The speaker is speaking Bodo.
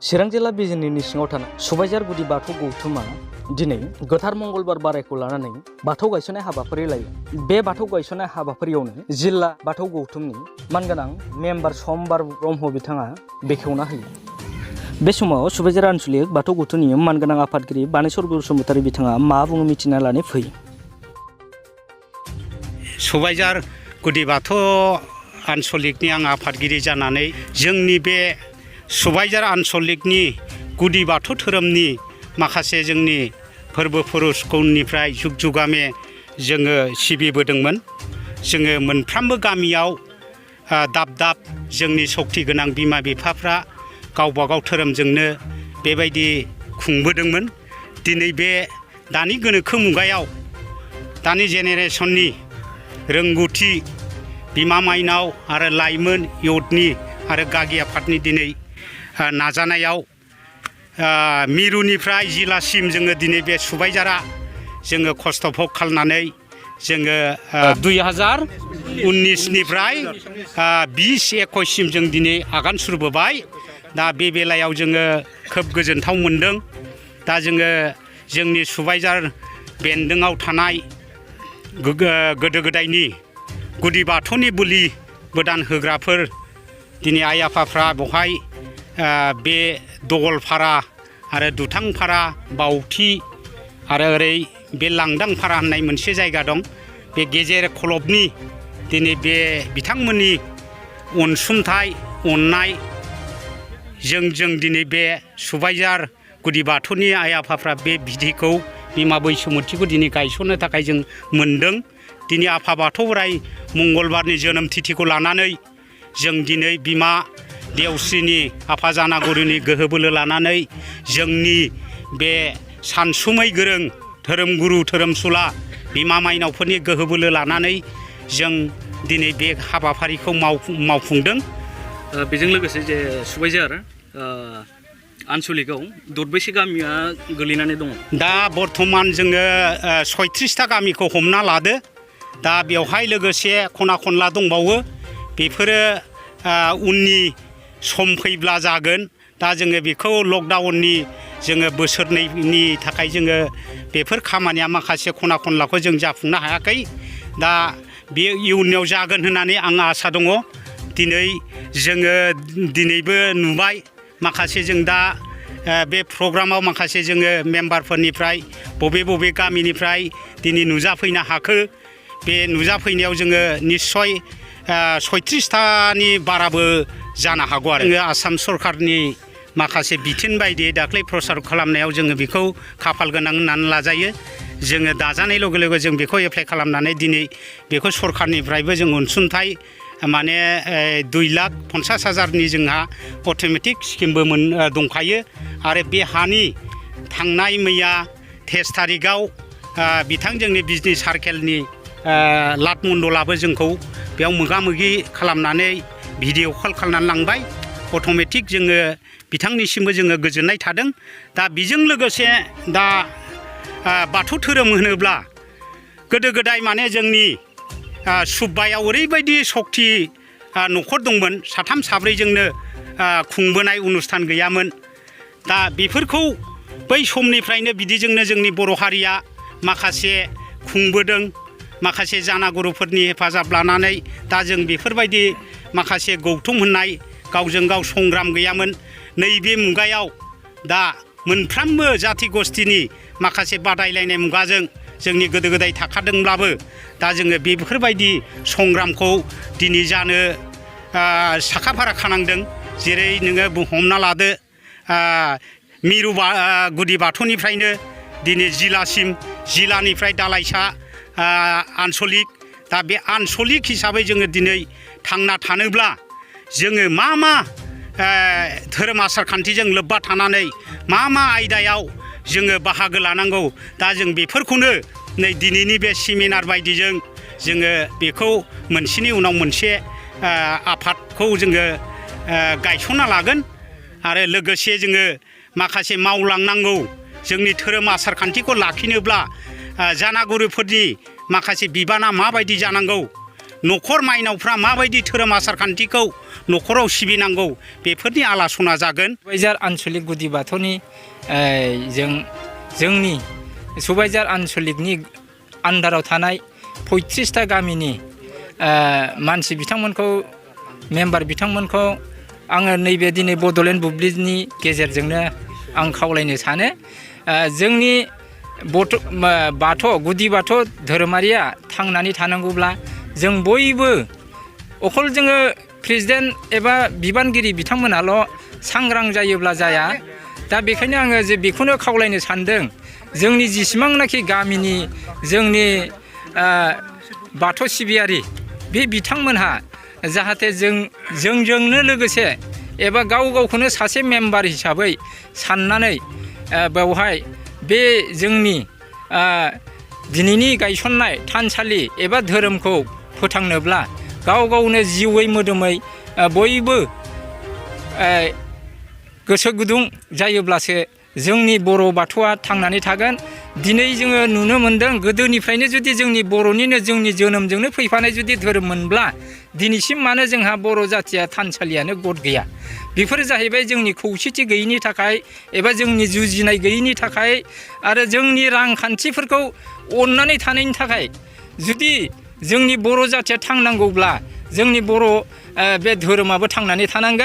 चिरां जिल्ला बिजिनिनि सिङाव थानाय सुबाइजार गुदि बाथौ गौथुमा दिनै गोथार मंगलबार बारायखौ लानानै बाथौ गायसननाय हाबाफारि लायो। बे बाथौ गायसननाय हाबाफारियावनो जिल्ला बाथौ गौथुमनि मानगोनां मेम्बार समबार ब्रह्म बिथाङा बेखेवना होयो। बे समाव सुबाइजार आनसलिक बाथौ गौथुमनि मानगोनां आफादगिरि बानेश्वर बसुमतारी बिथाङा मा बुङो मिथिना लानो फैयो। सुबाइजार गुदि बाथौ आनसलिकनि आं आफादगिरि जानानै जोंनि बे सुबाइजार आनसलिकनि गुदि बाथौ धोरोमनि माखासे जोंनि फोरबो फुरुसखौनिफ्राय जुग जुगामे जोङो सिबिबोदोंमोन। जोङो मोनफ्रोमबो गामियाव दाब दाब जोंनि सक्ति गोनां बिमा बिफाफ्रा गावबागाव धोरोमजोंनो बेबायदि खुंबोदोंमोन। दिनै बे दानि गोनोखो मुगायाव दानि जेनेरेसननि रोंगौथि बिमा माइनाव आरो लाइमोन इउथनि आरो गागि आफादनि दिनै नाजानायाव मिरुनिफ्राय जिल्लासिम जोङो दिनै बे सुबाइजारा जोङो खस्थ' भग खालामनानै जोङो 2019निफ्राय 2021सिम जों दिनै आगान सुरबोबाय। दा बे बेलायाव जोङो खोब गोजोनथाव मोनदों। दा जोङो जोंनि सुबाइजार बेन्दोङाव थानाय गोदो गोदायनि गुदि बाथौनि बोलि गोदान होग्राफोर दिनै आइ आफाफ्रा बेवहाय बे दगलफारा आरो दुथांफारा बावथि आरो ओरै बे लांदांफारा होननाय मोनसे जायगा दं। बे गेजेर खलबनि दिनै बे बिथांमोननि अनसुंथाइ अननाय जों दिनै बे सुबाइजार गुदि बाथौनि आइ आफाफ्रा बे बिधिखौ बिमा बैसोमुथिखौ दिनै गायसननो थाखाय जों मोनदों। दिनै आफा बाथौ बोराइ मंगलबारनि जोनोम तिथिखौ लानानै जों दिनै बिमा देवस्रिनि आफा जानागुरुनि गोहो बोलो लानानै जोंनि बे सानसुमै गोरों धोरोमगुरु धोरोमसुला बिमा माइनावफोरनि गोहो बोलो लानानै जों दिनै बे हाबाफारिखौ मावफुंदों। बेजों लोगोसे जे सुबाइजार आनसलिकआव दरबैसे गामिया गोलैनानै दङ? दा बर्थमान जोङो 36टा गामिखौ हमना लादो। दा बेवहाय लोगोसे खना खनला दंबावो। बेफोरो उननि सम फैब्ला जागोन। दा जोङो बेखौ लकडाउननि जोङो बोसोरनैनि थाखाय जोङो बेफोर खामानिया माखासे खना खनलाखौ जों जाफुंनो हायाखै। दा बे इयुनाव जागोन होननानै आं आसा दङ। दिनै जोङो दिनैबो नुबाय माखासे जों दा बे प्रग्रामाव माखासे जोङो मेम्बारफोरनिफ्राय बबे गामिनिफ्राय दिनै नुजाफैनो हाखो। बे नुजाफैनायाव जोङो निस्सय 36टानि बाराबो जानो हागौ आरो जोङो आसाम सरकारनि माखासे बिथोन बायदियै दाख्लै प्रसार खालामनायाव जोङो बेखौ खाफाल गोनां होननानै लाजायो। जोङो दाजानाय लोगो लोगो जों बेखौ एप्लाइ खालामनानै दिनै बेखौ सरकारनिफ्रायबो जों अनसुंथाइ माने 2,50,000नि जोंहा अट'मेटिक स्किमबो दंखायो। आरो बे हानि थांनाय मैया 23 थारिखआव बिथां जोंनि बिजनि सार्केलनि लाट मण्डलाबो जोंखौ बेयाव मोगा मोगि खालामनानै भिडिअ कल खालामनानै लांबाय। अट'मेटिक जोङो बिथांनिसिमबो जोङो गोजोननाय थादों। दा बेजों लोगोसे दा बाथौ धोरोम होनोब्ला गोदो गोदाय माने जोंनि सुब्बायाव ओरैबायदि सक्ति न'खर दंमोन, साथाम साब्रैजोंनो खुंबोनाय अनुस्थान गैयामोन। दा बेफोरखौ बै समनिफ्रायनो बिदिजोंनो जोंनि बर' हारिया माखासे खुंबोदों। माखासे जानागुरुफोरनि हेफाजाब लानानै दा जों बेफोरबायदि माखासे गौथुम होननाय गावजों गाव संग्राम गैयामोन। नैबे मुगायाव दा मोनफ्रोमबो जाथि गस्थिनि माखासे बादायलायनाय मुगाजों जोंनि गोदो गोदाय थाखादोंब्लाबो दा जोङो बेफोरबायदि संग्रामखौ दिनै जानो साखाफारा खानांदों। जेरै नोङो हमना लादो मिरु गुदि बाथौनिफ्रायनो दिनै जिल्लासिम, जिल्लानिफ्राय दालाइसा आनसलिक। दा बे आनसलिक हिसाबै जोङो दिनै थांना थानोब्ला जोङो मा धोरोम आसार खान्थिजों लोब्बा थानानै मा आयदायाव जोङो बाहागो लानांगौ। दा जों बेफोरखौनो नै दिनैनि बे सेमिनार बायदिजों जोङो बेखौ मोनसेनि उनाव मोनसे आफादखौ जोङो गायसनना लागोन। आरो लोगोसे जोङो माखासे मावलांनांगौ जोंनि धोरोम आसार खान्थिखौ लाखिनोब्ला जानागुरुफोरनि माखासे बिबाना माबायदि जानांगौ, न'खर माइनावफ्रा माबायदि धोरोम आसार खान्थिखौ न'खराव सिबिनांगौ बेफोरनि आलासना जागोन। सुबाइजार आनसलिक गुदि बाथौनि जोंनि सुबाइजार आनसलिकनि आन्दाराव थानाय 35टा गामिनि मानसि बिथांमोनखौ मेम्बार बिथांमोनखौ आङो नैबे दिनै बड'लेण्ड बुब्लिनि गेजेरजोंनो आं खावलायनो सानो जोंनि गुदि बाथौ धोरोमारिया थांनानै थानांगौब्ला जों बयबो अखल जोङो प्रेसिडेन्ट एबा बिबानगिरि बिथांमोनाल' सांग्रां जायोब्ला जाया। दा बेखायनो आङो जे बेखौनो खावलायनो सानदों जोंनि जेसेबांनाखि गामिनि जोंनि बाथौ सिबियारि बे बिथांमोनहा जाहाथे जोंजोंनो लोगोसे एबा गावखौनो सासे मेम्बार हिसाबै साननानै बेवहाय बे जोंनि दिनैनि गायसननाय थानसालि एबा धोरोमखौ फोथांनोब्ला गावनो जिउयै मोदोमै बयबो गोसो गुदुं जायोब्लासो जोंनि बर' बाथौआ थांनानै थागोन। दिनै जोङो नुनो मोन्दों गोदोनिफ्रायनो जुदि जोंनि बर'निनो जोंनि जोनोमजोंनो फैफानाय जुदि धोरोम मोनब्ला दिनैसिम मानो जोंहा बर' जाथिया थानसालियानो गद गैया। बेफोरो जाहैबाय जोंनि खौसेथि गैयैनि थाखाय एबा जोंनि जुजिनाय गैयैनि थाखाय आरो जोंनि रांखान्थिफोरखौ अननानै थानायनि थाखाय। जुदि जोंनि बर' जाथिया थांनांगौब्ला जोंनि बर' बे धोरोमाबो थांनानै थानांगोन।